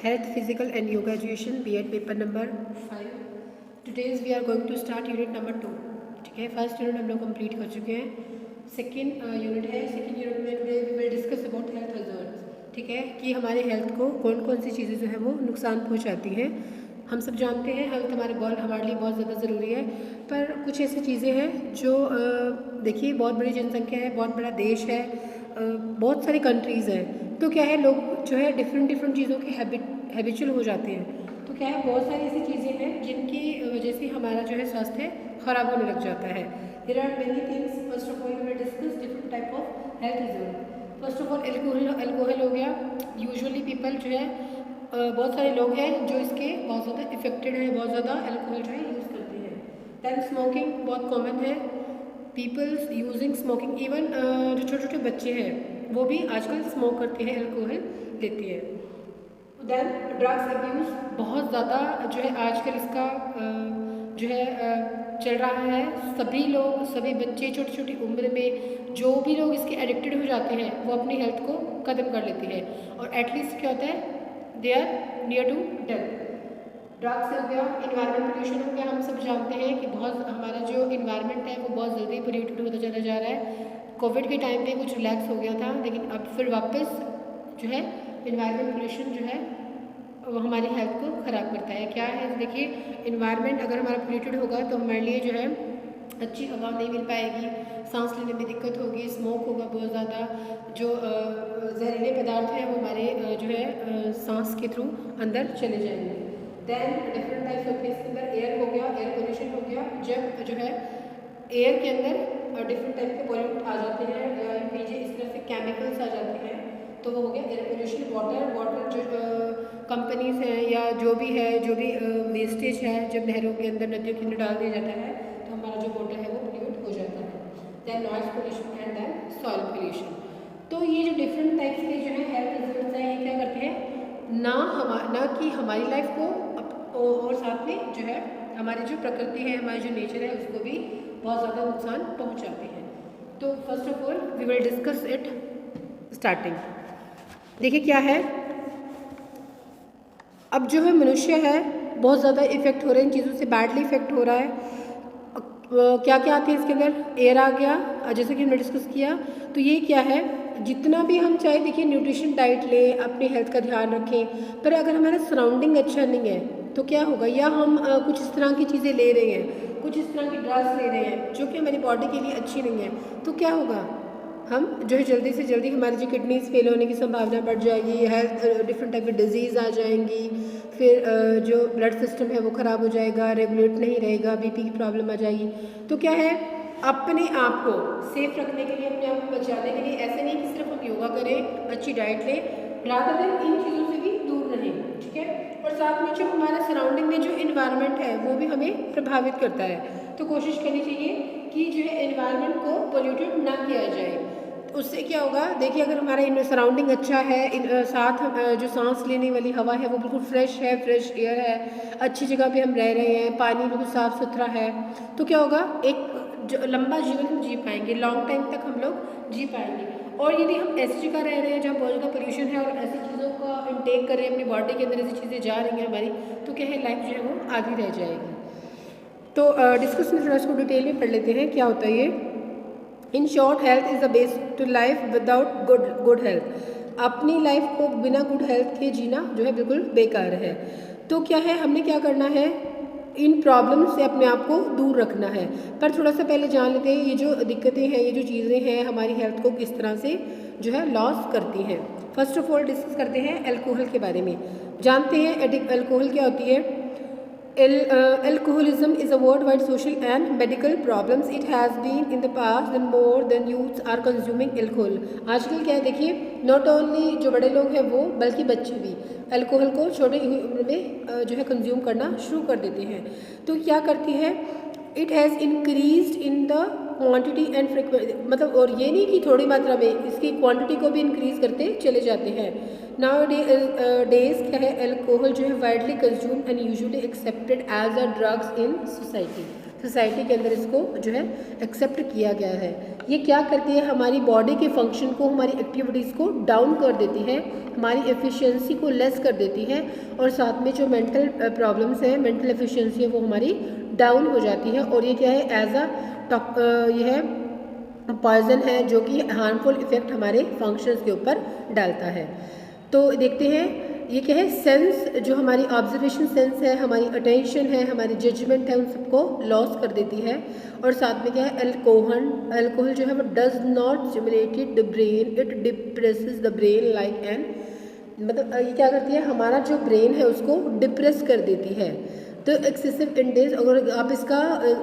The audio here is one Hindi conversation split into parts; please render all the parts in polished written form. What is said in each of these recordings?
Health, Physical and Yoga Education, B.Ed paper number 5. Today's we are going to start unit number 2. ठीक है, फर्स्ट यूनिट हम लोग कंप्लीट कर चुके हैं. सेकेंड यूनिट है. सेकेंड यूनिट में today we will discuss about health hazards. ठीक है, कि हमारे हेल्थ को कौन कौन सी चीज़ें जो है वो नुकसान पहुंचाती हैं. हम सब जानते हैं हेल्थ हमारे लिए बहुत ज़्यादा ज़रूरी है, पर कुछ ऐसी चीज़ें हैं जो देखिए बहुत बड़ी जनसंख्या है, बहुत बड़ा देश है, बहुत सारी कंट्रीज़ हैं. तो क्या है, लोग जो है डिफरेंट चीज़ों के हैबिचुअल हो जाते हैं. तो क्या है, बहुत सारी ऐसी चीज़ें हैं जिनकी वजह से हमारा जो है स्वास्थ्य ख़राब होने लग जाता है. There are many things. First of all we will discuss different type of health hazard. First of all alcohol हो गया. यूजुअली पीपल जो है बहुत सारे लोग हैं जो इसके बहुत ज़्यादा इफेक्टेड हैं, बहुत ज़्यादा अल्कोहल जो है यूज़ करते हैं. दैन स्मोकिंग बहुत कॉमन है. पीपल्स यूजिंग स्मोकिंग, इवन जो छोटे छोटे बच्चे हैं वो भी आजकल स्मोक करते हैं, अल्कोहल लेते हैं. दैन ड्रग्स अब्यूज़ बहुत ज़्यादा जो है आजकल इसका जो है चल रहा है. सभी बच्चे छोटी छोटी उम्र में जो भी लोग इसके एडिक्टेड हो जाते हैं वो अपनी हेल्थ को ख़त्म कर लेते हैं, और एटलीस्ट क्या होता है, they are near to death. Drugs हो गया. इन्वायरमेंट पोल्यूशन हो गया. हम सब जानते हैं कि बहुत हमारा जो इन्वायरमेंट है वो बहुत जल्दी पोल्यूटेड होता चला जा रहा है. कोविड के टाइम पे कुछ रिलैक्स हो गया था, लेकिन अब फिर वापस जो है इन्वायरमेंट पोल्यूशन जो है वो हमारी हेल्थ को ख़राब करता है. क्या है, देखिए इन्वायरमेंट अगर हमारा पोल्यूटेड होगा तो हमारे लिए जो है अच्छी हवा नहीं मिल पाएगी, सांस लेने में दिक्कत होगी, स्मोक होगा बहुत ज़्यादा, जो जहरीले पदार्थ हैं वो हमारे जो है सांस के थ्रू अंदर चले जाएंगे. दैन डिफरेंट टाइप्स ऑफ इसके अंदर एयर हो गया, एयर पोल्यूशन हो गया. जब जो है एयर के अंदर डिफरेंट टाइप के पॉल्यूट आ जाते हैं या इस तरह से केमिकल्स आ जाते हैं तो वो हो गया एयर पोल्यूशन. वाटर जो कंपनीज हैं या जो भी वेस्टेज है, जब नहरों के अंदर नदियों के अंदर डाल दिया जाता है तो हमारा जो वाटर है वो पोल्यूट हो जाता है. Then noise pollution and then soil pollution. तो ये जो डिफरेंट टाइप्स के जो है हेल्थ रिजल्ट हैं, ये क्या करते हैं, ना कि हमारी लाइफ को और साथ में जो है हमारी जो प्रकृति है, हमारी जो नेचर है उसको भी बहुत ज़्यादा नुकसान पहुंचाते हैं. तो first of all we will discuss it starting. देखिए क्या है, अब जो है मनुष्य है बहुत ज़्यादा इफेक्ट हो रहे हैं, इन चीज़ों से बैडली इफेक्ट हो रहा है. क्या क्या आते हैं इसके अंदर, एयर आ गया जैसे कि हमने डिस्कस किया. तो ये क्या है, जितना भी हम चाहे देखिए न्यूट्रिशन डाइट लें, अपनी हेल्थ का ध्यान रखें, पर अगर हमारा सराउंडिंग अच्छा नहीं है तो क्या होगा, या हम कुछ इस तरह की चीज़ें ले रहे हैं, कुछ इस तरह की ड्रग्स ले रहे हैं जो कि हमारी बॉडी के लिए अच्छी नहीं है, तो क्या होगा, हम जो है जल्दी से जल्दी हमारी जो किडनीज फेल होने की संभावना बढ़ जाएगी, हेल्थ डिफरेंट टाइप की डिजीज़ आ जाएंगी, फिर जो ब्लड सिस्टम है वो ख़राब हो जाएगा, रेगुलेट नहीं रहेगा, बीपी की प्रॉब्लम आ जाएगी. तो क्या है, अपने आप को सेफ रखने के लिए, अपने आप को बचाने के लिए, ऐसे नहीं कि सिर्फ हम योगा करें, अच्छी डाइट लें, रादर देन इन चीज़ों से भी दूर रहें. ठीक है, और साथ में जो हमारा सराउंडिंग में जो इन्वायरमेंट है वो भी हमें प्रभावित करता है. तो कोशिश करनी चाहिए कि जो है इन्वायरमेंट को पोल्यूटेड ना किया जाए. उससे क्या होगा, देखिए अगर हमारा सराउंडिंग अच्छा है, साथ जो सांस लेने वाली हवा है वो बिल्कुल फ्रेश है, फ्रेश एयर है, अच्छी जगह पे हम रह रहे हैं, पानी बिल्कुल साफ़ सुथरा है, तो क्या होगा, एक जो लंबा जीवन हम जी पाएंगे, लॉन्ग टाइम तक हम लोग जी पाएंगे. और यदि हम ऐसी जगह रह रहे हैं जहाँ बहुत ज़्यादा पोल्यूशन है और ऐसी चीज़ों का इंटेक कर रहे हैं, अपनी बॉडी के अंदर ऐसी चीज़ें जा रही हैं हमारी, तो क्या है, लाइफ जो है वो आधी रह जाएगी. तो डिस्कस में थोड़ा इसको डिटेल में पढ़ लेते हैं क्या होता है ये. In short, health is the base to life. Without good health, अपनी लाइफ को बिना गुड हेल्थ के जीना जो है बिल्कुल बेकार है. तो क्या है, हमने क्या करना है, इन प्रॉब्लम से अपने आप को दूर रखना है. पर थोड़ा सा पहले जान लेते हैं ये जो दिक्कतें हैं, ये जो चीज़ें हैं हमारी हेल्थ को किस तरह से जो है लॉस करती हैं. फर्स्ट ऑफ ऑल डिस्कस करते हैं अल्कोहल के बारे में. जानते हैं अल्कोहल क्या होती है. Alcoholism is a worldwide social and medical problems. It has been in the past that more than youths are consuming alcohol. आजकल क्या है, देखिए नॉट ओनली जो बड़े लोग हैं वो, बल्कि बच्चे भी अल्कोहल को छोटे उम्र में जो है कंज्यूम करना शुरू कर देते हैं. तो क्या करती है, it has increased in the quantity and frequency, मतलब और ये नहीं कि थोड़ी मात्रा में, इसकी क्वांटिटी को भी इंक्रीज करते चले जाते हैं. नाउ डेज क्या है, अल्कोहल जो है widely consumed and usually accepted as a drugs in society. Society के अंदर इसको जो है एक्सेप्ट किया गया है. ये क्या करती है, हमारी बॉडी के फंक्शन को, हमारी एक्टिविटीज़ को डाउन कर देती है, हमारी एफिशिएंसी को लेस कर देती है, और साथ में जो मेंटल प्रॉब्लम्स है, मेंटल एफिशिएंसी है, वो हमारी डाउन हो जाती है। और ये क्या है, एज अ यह है पॉइजन है जो कि हार्मफुल इफेक्ट हमारे फंक्शंस के ऊपर डालता है। तो देखते हैं ये क्या है, सेंस, जो हमारी ऑब्जर्वेशन सेंस है, हमारी अटेंशन है, हमारी जजमेंट है, उन सबको लॉस कर देती है। और साथ में क्या है, अल्कोहल जो है वो does not stimulated the brain, it depresses the brain like an, मतलब ये क्या करती है, हमारा जो ब्रेन है उसको डिप्रेस कर देती है। तो एक्सेसिव इंटेक, अगर आप इसका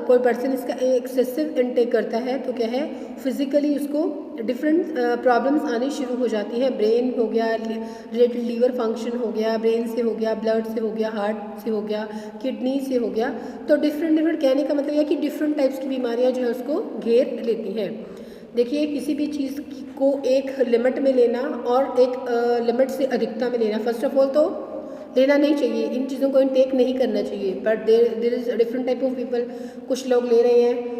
कोई पर्सन इसका एक्सेसिव इंटेक करता है तो क्या है, फिजिकली उसको डिफरेंट प्रॉब्लम्स आनी शुरू हो जाती है। ब्रेन हो गया रिलेटेड, लीवर फंक्शन हो गया, ब्रेन से हो गया, ब्लड से हो गया, हार्ट से हो गया, किडनी से हो गया। तो डिफरेंट कहने का मतलब यह कि डिफरेंट टाइप्स की बीमारियां जो है उसको घेर लेती हैं। देखिए, किसी भी चीज़ को एक लिमिट में लेना और एक लिमिट से अधिकता में लेना, फर्स्ट ऑफ ऑल तो लेना नहीं चाहिए, इन चीज़ों को इनटेक नहीं करना चाहिए। But there is different type of people, कुछ लोग ले रहे हैं,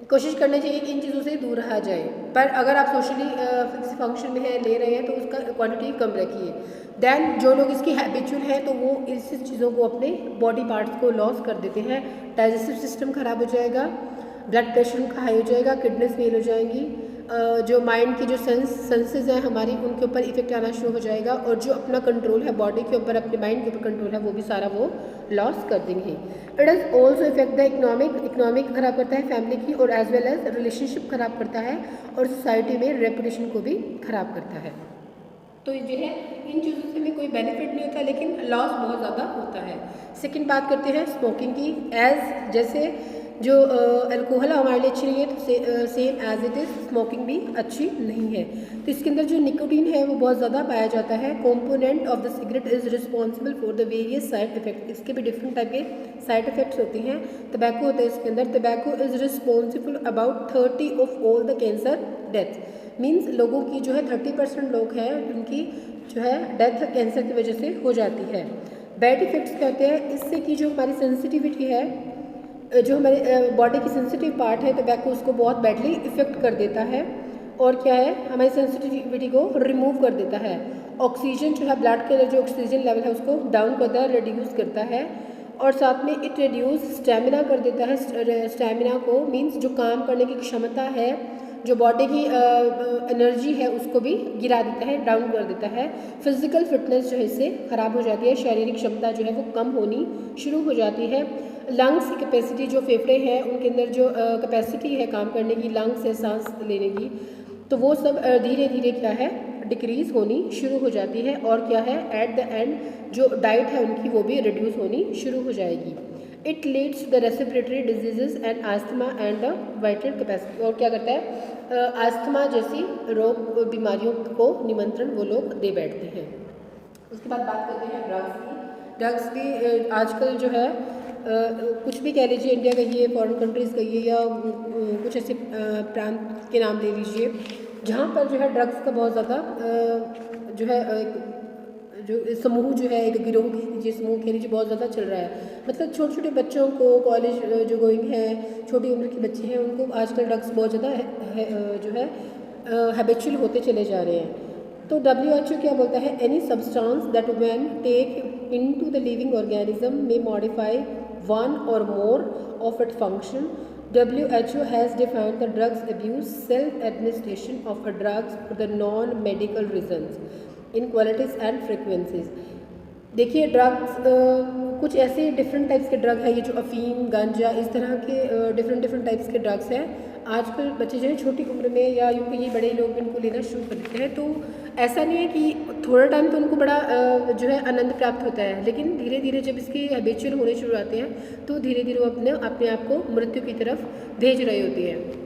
कोशिश करनी चाहिए कि इन चीज़ों से दूर रहा जाए। पर अगर आप सोशली किसी फंक्शन में है, ले रहे हैं, तो उसका क्वांटिटी कम रखिए। देन जो लोग इसकी हैबिचुअल हैं तो वो इस चीज़ों को अपने बॉडी पार्ट्स को लॉस कर देते हैं। डाइजेस्टिव सिस्टम खराब हो जाएगा, ब्लड प्रेशर उनका हाई हो जाएगा, किडनीज फेल हो जाएंगी, जो माइंड की जो सेंसेस हैं हमारी, उनके ऊपर इफेक्ट आना शुरू हो जाएगा, और जो अपना कंट्रोल है बॉडी के ऊपर, अपने माइंड के ऊपर कंट्रोल है, वो भी सारा वो लॉस कर देंगे। It does also effect the economic खराब करता है फैमिली की, और एज वेल एज रिलेशनशिप खराब करता है, और सोसाइटी में रेपुटेशन को भी खराब करता है। तो जो है इन चीज़ों से हमें कोई बेनिफिट नहीं होता, लेकिन लॉस बहुत ज़्यादा होता है। सेकंड बात करते हैं स्मोकिंग की। एज जैसे जो अल्कोहल हमारे लिए अच्छी नहीं है, तो same as it is smoking भी अच्छी नहीं है। तो इसके अंदर जो निकोटीन है वो बहुत ज़्यादा पाया जाता है। Component of the cigarette is responsible for the various side effect, इसके भी डिफरेंट टाइप के साइड इफेक्ट्स होते हैं। टबैको होता है इसके अंदर, tobacco is responsible about 30 of all the cancer death, means लोगों की जो है 30% लोग हैं उनकी जो है डेथ कैंसर की वजह से हो जाती है। बैड इफेक्ट्स क्या होते हैं इससे, कि जो हमारी सेंसिटिविटी है, जो हमारे बॉडी की सेंसिटिव पार्ट है, टबैको उसको बहुत बैडली इफेक्ट कर देता है। और क्या है, हमारी सेंसिटिविटी को रिमूव कर देता है। ऑक्सीजन जो है, ब्लड के अंदर जो ऑक्सीजन लेवल है उसको डाउन करता है, रिड्यूस करता है। और साथ में इट रिड्यूस स्टेमिना कर देता है, स्टेमिना को मीन्स जो काम करने की क्षमता है, जो बॉडी की एनर्जी है, उसको भी गिरा देता है, डाउन कर देता है। फिजिकल फिटनेस जो है इससे ख़राब हो जाती है, शारीरिक क्षमता जो है वो कम होनी शुरू हो जाती है। लंग्स की कैपेसिटी, जो फेफड़े हैं उनके अंदर जो कैपेसिटी है काम करने की, लंग्स है सांस लेने की, तो वो सब धीरे धीरे क्या है डिक्रीज़ होनी शुरू हो जाती है। और क्या है, एट द एंड जो डाइट है उनकी वो भी रिड्यूस होनी शुरू हो जाएगी। It leads to the respiratory diseases and asthma and the vital capacity, और क्या करता है, आस्थमा जैसी रोग बीमारियों को निमंत्रण वो लोग दे बैठते हैं। उसके बाद बात करते हैं ड्रग्स की। ड्रग्स भी आजकल जो है कुछ भी कह लीजिए, इंडिया कहिए, फॉरेन कंट्रीज़ कहिए, या कुछ ऐसे प्रांत के नाम ले लीजिए, जहाँ पर जो है ड्रग्स का बहुत ज़्यादा जो है जो समूह जो है, एक गिरोह कह लीजिए, समूह कह लीजिए, बहुत ज़्यादा चल रहा है। मतलब छोटे छोटे बच्चों को, कॉलेज जो गोइंग है, छोटी उम्र के बच्चे हैं, उनको आजकल ड्रग्स बहुत ज़्यादा जो है हैबिचुअल होते चले जा रहे हैं। तो WHO क्या बोलता है, any substance that when take into the living organism may modify one or more of it function. WHO has defined the drugs abuse, self-administration of a drugs for the non-medical reasons in qualities and frequencies। देखिए, ड्रग्स कुछ ऐसे डिफरेंट टाइप्स के ड्रग है, ये जो अफीम, गांजा, इस तरह के डिफरेंट टाइप्स के ड्रग्स हैं। आजकल बच्चे जो है छोटी उम्र में, या यूँ ये बड़े लोग इनको लेना शुरू कर देते हैं। तो ऐसा नहीं है कि थोड़ा टाइम तो उनको बड़ा जो है आनंद प्राप्त होता है, लेकिन धीरे धीरे जब इसके हैबिचुअल होने शुरू आते हैं तो धीरे धीरे वो अपने आप को मृत्यु की तरफ भेज रहे होते हैं।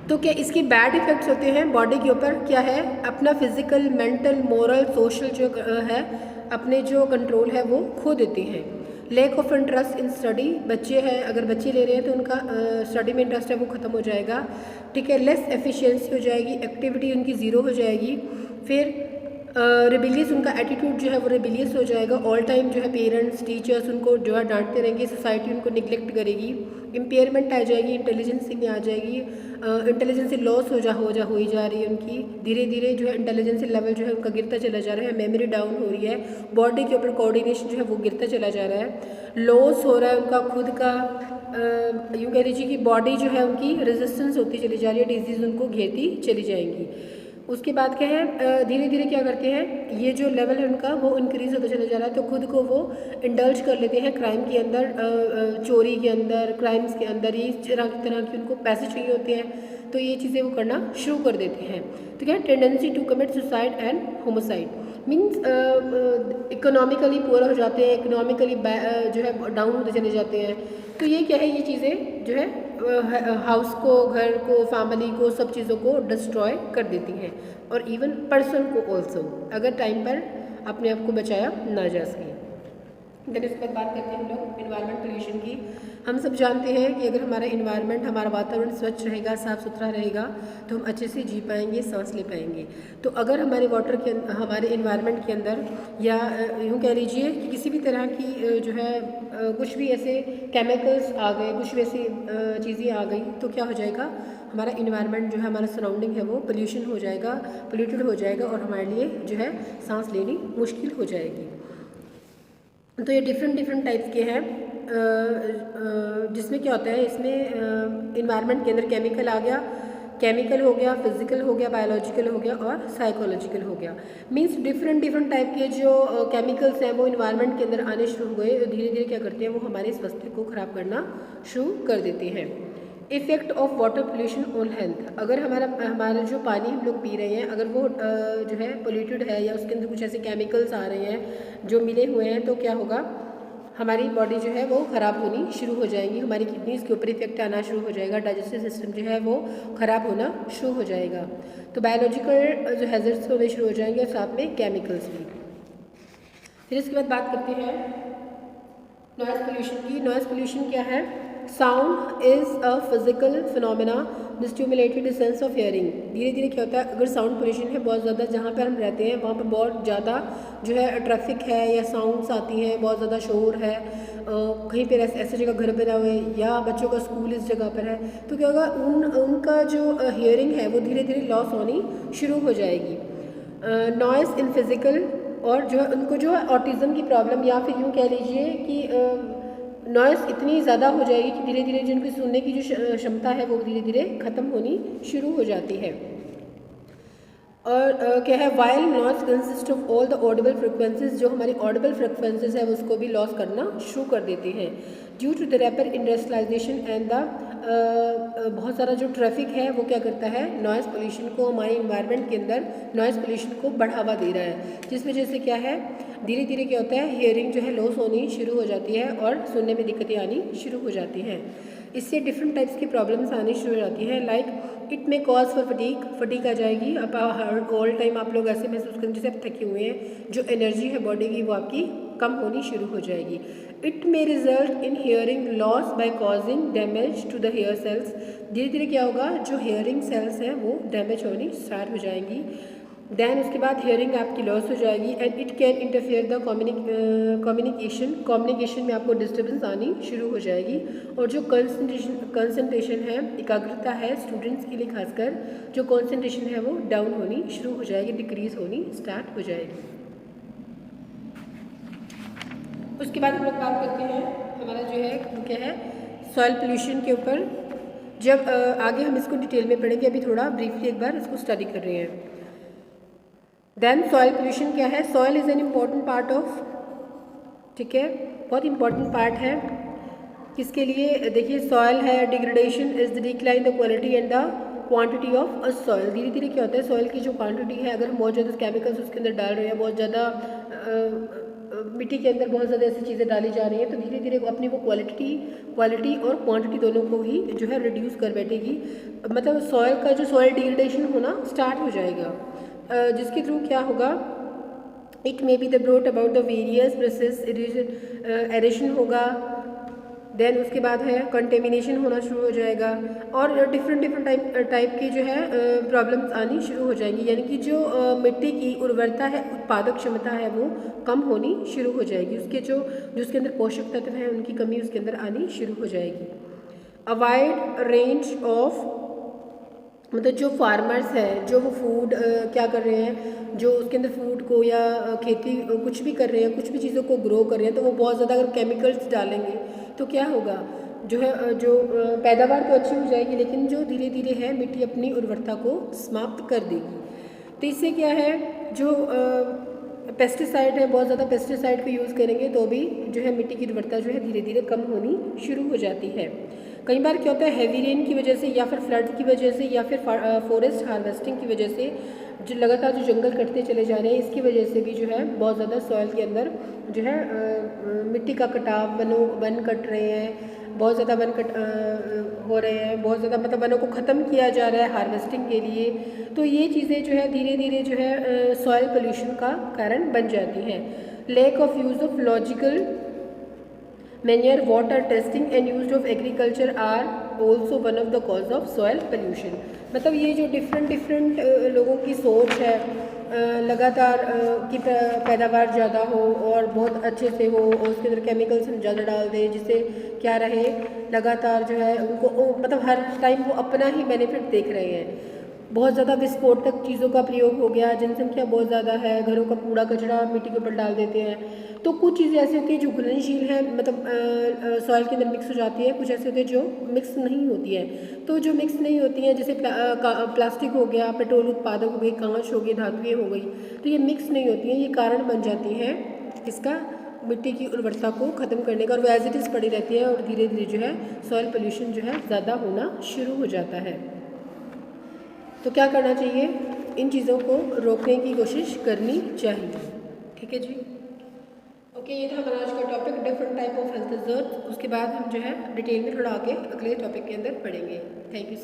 तो क्या इसके बैड इफ़ेक्ट्स होते हैं बॉडी के ऊपर, क्या है, अपना फिजिकल, मेंटल, मोरल, सोशल जो है अपने जो कंट्रोल है वो खो देते हैं। Lack of interest in study, बच्चे हैं, अगर बच्चे ले रहे हैं तो उनका स्टडी में इंटरेस्ट है वो ख़त्म हो जाएगा। ठीक है, लेस एफिशिएंसी हो जाएगी, एक्टिविटी उनकी ज़ीरो हो जाएगी। फिर रिबिलियस, उनका एटीट्यूड जो है वो रिबिलियस हो जाएगा। ऑल टाइम जो है पेरेंट्स, टीचर्स उनको जो है डांटते रहेंगे, सोसाइटी उनको निगलेक्ट करेगी। इम्पेयरमेंट आ जाएगी, इंटेलिजेंसी में आ जाएगी, इंटेलिजेंसी लॉस हो ही जा रही है उनकी, धीरे धीरे जो है इंटेलिजेंसी लेवल जो है उनका गिरता चला जा रहा है, मेमोरी डाउन हो रही है, बॉडी के ऊपर कोऑर्डिनेशन जो है वो गिरता चला जा रहा है, लॉस हो रहा है उनका खुद का, यूँ कह लीजिए कि बॉडी जो है उनकी रेजिस्टेंस होती चली जा रही है, डिजीज़ उनको घेरती चली जाएंगी। उसके बाद क्या है, धीरे धीरे क्या करते हैं, ये जो लेवल है उनका वो इंक्रीज़ होता चला जा रहा है, तो खुद को वो इंडल्ज कर लेते हैं क्राइम के अंदर, चोरी के अंदर, क्राइम्स के अंदर, ये तरह की उनको पैसे चाहिए होते हैं, तो ये चीज़ें वो करना शुरू कर देते हैं। तो क्या है, tendency to commit suicide and homicide, means economically poor हो जाते हैं, इकोनॉमिकली जो है डाउन होते चले जाते हैं। तो ये क्या है, ये चीज़ें जो है हाउस को, घर को, फैमिली को, सब चीज़ों को डिस्ट्रॉय कर देती हैं, और इवन पर्सन को ऑल्सो, अगर टाइम पर अपने आप को बचाया ना जा सके। देन इसके बाद बात करते हैं हम लोग इन्वायरमेंट पोल्यूशन की। हम सब जानते हैं कि अगर हमारा इन्वायरमेंट, हमारा वातावरण स्वच्छ रहेगा, साफ़ सुथरा रहेगा, तो हम अच्छे से जी पाएंगे, सांस ले पाएंगे। तो अगर हमारे वाटर के हमारे इन्वायरमेंट के अंदर, या यूँ कह लीजिए कि किसी भी तरह की जो है कुछ भी ऐसे केमिकल्स आ गए, कुछ भी ऐसी चीज़ें आ गई, तो क्या हो जाएगा, हमारा इन्वायरमेंट जो है, हमारा सराउंडिंग है वो पोल्यूशन हो जाएगा, पोल्यूटेड हो जाएगा, और हमारे लिए जो है सांस लेनी मुश्किल हो जाएगी। तो ये डिफरेंट टाइप्स के हैं, जिसमें क्या होता है, इसमें इन्वायरमेंट के अंदर केमिकल आ गया, केमिकल हो गया, फिजिकल हो गया, बायोलॉजिकल हो गया, और साइकोलॉजिकल हो गया। मींस डिफरेंट टाइप के जो केमिकल्स हैं वो इन्वायरमेंट के अंदर आने शुरू हो गए, धीरे धीरे क्या करते हैं, वो हमारे स्वास्थ्य को ख़राब करना शुरू कर देते हैं। Effect of water pollution on health, अगर हमारा जो पानी हम लोग पी रहे हैं, अगर वो जो है पोल्यूटेड है, या उसके अंदर कुछ ऐसे केमिकल्स आ रहे हैं जो मिले हुए हैं, तो क्या होगा, हमारी बॉडी जो है वो ख़राब होनी शुरू हो जाएगी, हमारी किडनीज़ के ऊपर इफेक्ट आना शुरू हो जाएगा, डाइजेस्टिव सिस्टम जो है वो ख़राब होना शुरू हो जाएगा, तो बायोलॉजिकल जो हैजर्ड्स होने शुरू हो जाएंगे, और साथ में केमिकल्स भी। फिर इसके बाद बात करते हैं नॉइज़ पोल्यूशन की। नॉइज़ पोल्यूशन क्या है, sound is a physical phenomena stimulated sense of hearing. धीरे धीरे क्या होता है, अगर साउंड पोल्यूशन है बहुत ज़्यादा, जहाँ पर हम रहते हैं वहाँ पर बहुत ज़्यादा जो है ट्रैफिक है, या साउंड्स आती हैं, बहुत ज़्यादा शोर है, कहीं पर ऐसे जगह घर बना हुए, या बच्चों का स्कूल इस जगह पर है, तो क्या होगा, उनका जो हियरिंग है वो धीरे धीरे लॉस होनी शुरू हो जाएगी। नॉइज़ इन फिज़िकल, और जो है उनको जो है ऑटिज़म की प्रॉब्लम, या फिर यूँ कह लीजिए कि नॉइज़ इतनी ज़्यादा हो जाएगी कि धीरे धीरे जिनकी सुनने की जो क्षमता है वो धीरे धीरे ख़त्म होनी शुरू हो जाती है। और क्या है, while noise consist of all the Audible frequencies, जो हमारी ऑडिबल फ्रिक्वेंसीज है उसको भी लॉस करना शुरू कर देते हैं। Due to the rapid industrialisation and the बहुत सारा जो ट्रैफिक है वो क्या करता है, नॉइज़ पोल्यूशन को, हमारे इन्वायरमेंट के अंदर नॉइज़ पोल्यूशन को बढ़ावा दे रहा है, जिस वजह से क्या है, धीरे धीरे क्या होता है, हियरिंग जो है लॉस होनी शुरू हो जाती है, और सुनने में दिक्कतें आनी शुरू हो जाती हैं। इससे डिफरेंट टाइप्स की प्रॉब्लम्स आनी शुरू हो जाती हैं, लाइक इट में कॉज फॉर फटीक आ जाएगी। अब ऑल टाइम आप लोग ऐसे महसूस करेंगे जैसे आप थके हुए हैं, जो एनर्जी है बॉडी की वो आपकी कम होनी शुरू हो जाएगी। It may result in hearing loss by causing damage to the hair cells. धीरे धीरे क्या होगा, जो हियरिंग सेल्स हैं वो डैमेज होनी स्टार्ट हो जाएंगी। दैन उसके बाद हियरिंग आपकी लॉस हो जाएगी, and it can interfere the communication में आपको डिस्टर्बेंस आनी शुरू हो जाएगी, और जो कंसंट्रेशन है, एकाग्रता है स्टूडेंट्स के लिए खासकर, जो कंसंट्रेशन है वो डाउन होनी शुरू हो जाएगी, डिक्रीज होनी स्टार्ट हो जाएगी। उसके बाद हम लोग बात करते हैं हमारा जो है क्या है, सॉइल पोल्यूशन के ऊपर। जब आगे हम इसको डिटेल में पढ़ेंगे, अभी थोड़ा ब्रीफली एक बार इसको स्टडी कर रहे हैं। देन सॉइल पोल्यूशन क्या है, soil is an important part of, ठीक है, बहुत इंपॉर्टेंट पार्ट है किसके लिए, देखिए सॉइल है, degradation is the decline the quality and the quantity of a soil. धीरे धीरे क्या होता है, सॉइल की जो क्वांटिटी है, अगर हम बहुत ज़्यादा केमिकल्स उसके अंदर डाल रहे हैं, बहुत ज़्यादा मिट्टी के अंदर बहुत ज़्यादा ऐसी चीज़ें डाली जा रही हैं, तो धीरे धीरे अपनी वो क्वालिटी और क्वांटिटी दोनों को ही जो है रिड्यूस कर बैठेगी, मतलब सॉइल का जो सॉइल डिग्रेडेशन होना स्टार्ट हो जाएगा, जिसके थ्रू क्या होगा, it may be the brought about the various process, aeration होगा, देन उसके बाद है कंटेमिनेशन होना शुरू हो जाएगा, और डिफरेंट टाइप की जो है प्रॉब्लम्स आनी शुरू हो जाएंगी, यानी कि जो मिट्टी की उर्वरता है, उत्पादक क्षमता है वो कम होनी शुरू हो जाएगी, उसके जो उसके अंदर पोषक तत्व हैं उनकी कमी उसके अंदर आनी शुरू हो जाएगी। अवॉइड रेंज ऑफ, मतलब जो फार्मर्स है, जो वो फूड क्या कर रहे हैं, जो उसके अंदर फूड को या खेती कुछ भी कर रहे हैं, कुछ भी चीज़ों को ग्रो कर रहे हैं, तो वो बहुत ज़्यादा अगर केमिकल्स डालेंगे तो क्या होगा, जो है पैदावार तो अच्छी हो जाएगी, लेकिन जो धीरे धीरे है मिट्टी अपनी उर्वरता को समाप्त कर देगी। तो इससे क्या है, जो पेस्टिसाइड है, बहुत ज़्यादा पेस्टिसाइड को यूज़ करेंगे तो भी जो है मिट्टी की उर्वरता जो है धीरे धीरे कम होनी शुरू हो जाती है। कई बार क्या होता है, हैवी रेन की वजह से या फिर फ्लड की वजह से या फिर फॉरेस्ट हार्वेस्टिंग की वजह से, जो लगातार जो जंगल कटते चले जा रहे हैं, इसकी वजह से भी जो है बहुत ज़्यादा सॉइल के अंदर जो है मिट्टी का कटाव, वन कट रहे हैं, बहुत ज़्यादा वन कट हो रहे हैं, बहुत ज़्यादा मतलब वनों को ख़त्म किया जा रहा है हार्वेस्टिंग के लिए। तो ये चीज़ें जो है धीरे धीरे जो है सॉइल पोल्यूशन का कारण बन जाती हैं। Lack of use of logical manure, water testing and use of agriculture are also one of the cause of soil pollution. मतलब ये जो डिफरेंट लोगों की सोच है, लगातार की पैदावार ज़्यादा हो और बहुत अच्छे से हो और उसके अंदर केमिकल्स हम ज़्यादा डाल दें, जिससे क्या रहे, लगातार जो है उनको मतलब हर टाइम वो अपना ही बेनिफिट देख रहे हैं। बहुत ज़्यादा विस्फोटक चीज़ों का प्रयोग हो गया, जनसंख्या बहुत ज़्यादा है, घरों का कूड़ा कचरा मिट्टी के ऊपर डाल देते हैं। तो कुछ चीज़ें ऐसी होती हैं जो घुलनशील है, मतलब सॉइल के अंदर मिक्स हो जाती है, कुछ ऐसे होते हैं जो मिक्स नहीं होती है। तो जो मिक्स नहीं होती हैं, जैसे प्लास्टिक हो गया, पेट्रोल उत्पादक हो गई, कांच हो गई, धातुएँ हो गई, तो ये मिक्स नहीं होती हैं, ये कारण बन जाती हैं इसका, मिट्टी की उर्वरता को ख़त्म करने का, और वो एज इट इज़ पड़ी रहती है और धीरे धीरे जो है सॉइल पोल्यूशन जो है ज़्यादा होना शुरू हो जाता है। तो क्या करना चाहिए, इन चीज़ों को रोकने की कोशिश करनी चाहिए। ठीक है जी, ओके, ये था हमारा आज का topic, different type of health hazard. उसके बाद हम जो है डिटेल में थोड़ा आगे अगले टॉपिक के अंदर पढ़ेंगे। Thank you so